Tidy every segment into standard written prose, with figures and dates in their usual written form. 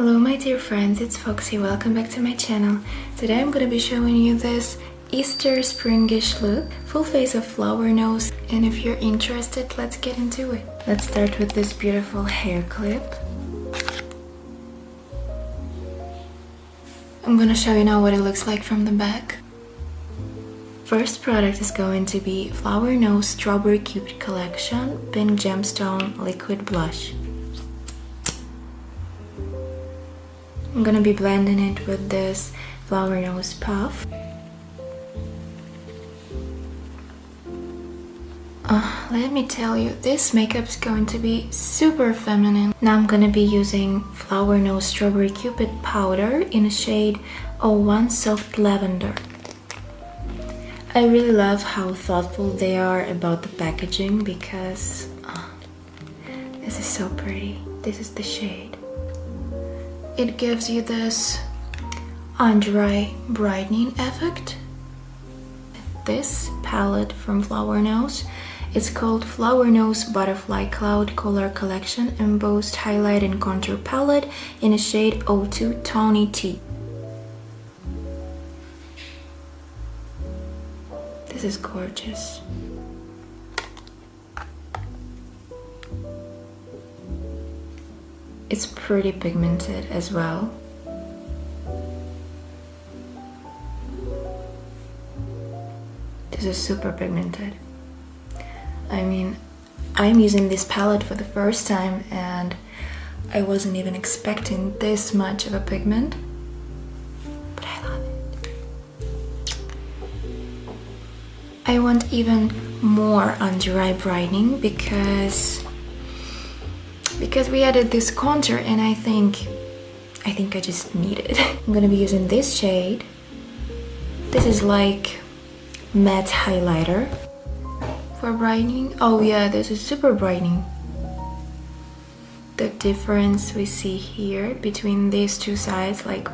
Hello my dear friends, it's Foxy, welcome back to my channel. Today I'm gonna be showing you this Easter springish look, full face of Flowerknows, and if you're interested, let's get into it. Let's start with this beautiful hair clip. I'm gonna show you now what it looks like from the back. First product is going to be Flowerknows Strawberry Cupid Collection Pink Gemstone Liquid Blush. I'm gonna be blending it with this Flowerknows puff. Let me tell you, this makeup is going to be super feminine. Now I'm gonna be using Flowerknows Strawberry Cupid powder in a shade 01 Soft Lavender. I really love how thoughtful they are about the packaging because this is so pretty. This is the shade. It gives you this under eye brightening effect. This palette from Flowerknows, it's called Flowerknows Butterfly Cloud Color Collection Embossed Highlight and Contour Palette in a shade 02 Tawny Tea. This is gorgeous. It's pretty pigmented as well. This is super pigmented. I mean, I'm using this palette for the first time and I wasn't even expecting this much of a pigment, but I love it. I want even more under eye brightening because we added this contour and I think I just need it. I'm gonna be using this shade. This is like matte highlighter for brightening. Oh yeah, this is super brightening. The difference we see here between these two sides, like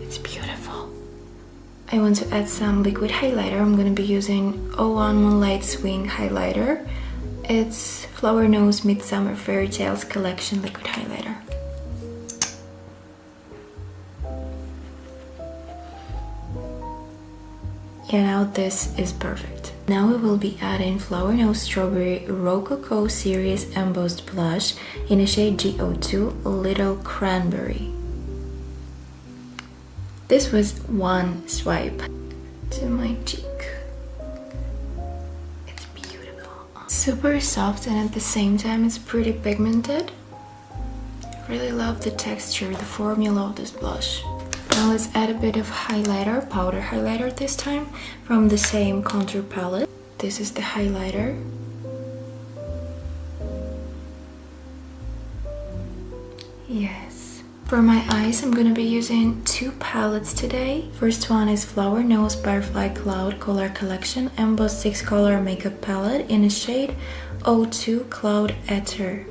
it's beautiful. I want to add some liquid highlighter. I'm gonna be using 01 Moonlight Swing highlighter. It's Flowerknows Midsummer Fairy Tales Collection liquid highlighter. Yeah, now this is perfect. Now we will be adding Flowerknows Strawberry Rococo Series Embossed Blush in a shade G02 Little Cranberry. This was one swipe to my cheek. It's beautiful. Super soft and at the same time it's pretty pigmented. I really love the texture, the formula of this blush. Now let's add a bit of highlighter, powder highlighter this time, from the same contour palette. This is the highlighter. Yes. For my eyes, I'm gonna be using two palettes today. First one is Flowerknows Butterfly Cloud Color Collection Embossed 6 Color Makeup Palette in a shade 02 Cloud Ether.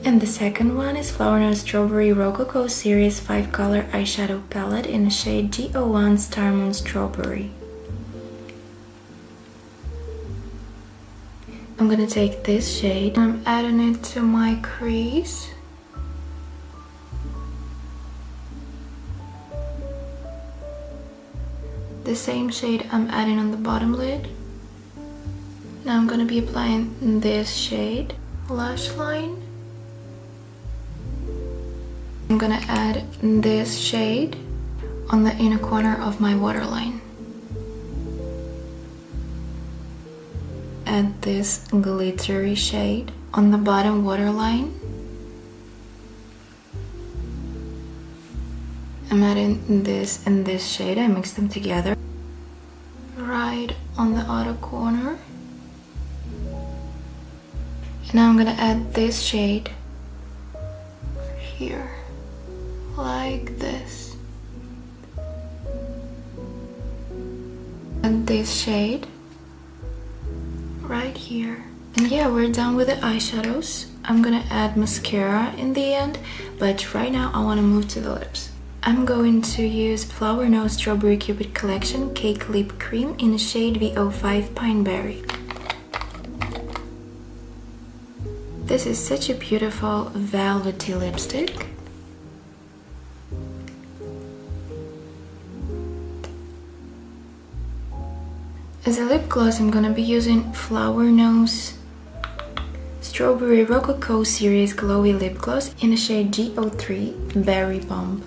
And the second one is Flowerknows Strawberry Rococo Series 5 Color Eyeshadow Palette in a shade G01 Star Moon Strawberry. I'm gonna take this shade, I'm adding it to my crease. The same shade I'm adding on the bottom lid. Now I'm gonna be applying this shade, lash line. I'm gonna add this shade on the inner corner of my waterline. Add this glittery shade on the bottom waterline. I'm adding this and this shade, I mix them together. Right on the outer corner. And now I'm gonna add this shade here. Like this. And this shade right here. And yeah, we're done with the eyeshadows. I'm gonna add mascara in the end, but right now I want to move to the lips. I'm going to use Flowerknows Strawberry Cupid Collection Cake Lip Cream in the shade V05 Pine Berry. This is such a beautiful velvety lipstick. As a lip gloss, I'm gonna be using Flowerknows Strawberry Rococo Series Glowy Lip Gloss in the shade GO3 Berry Bomb.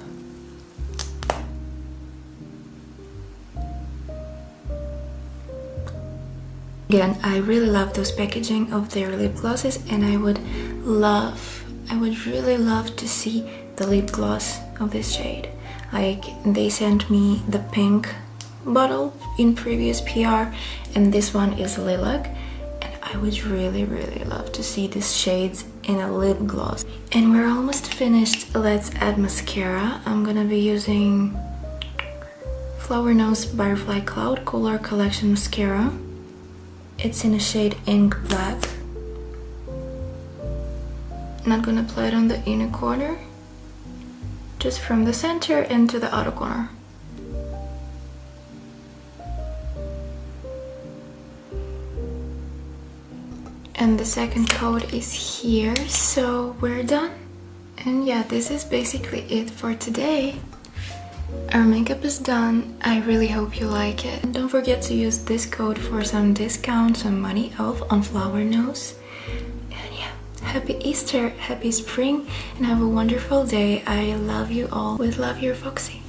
Again, I really love those packaging of their lip glosses, and I would really love to see the lip gloss of this shade. Like, they sent me the pink bottle in previous PR, and this one is lilac, and I would really love to see these shades in a lip gloss. And we're almost finished. Let's add mascara. I'm gonna be using Flowerknows Butterfly Cloud Color Collection Mascara. It's in the shade Ink Black. Not gonna apply it on the inner corner, just from the center into the outer corner. And the second coat is here, so we're done. And yeah, this is basically it for today. Our makeup is done. I really hope you like it. And don't forget to use this code for some discount, some money off on Flowerknows. And yeah, happy Easter, happy spring, and have a wonderful day. I love you all. With love, your Foxy.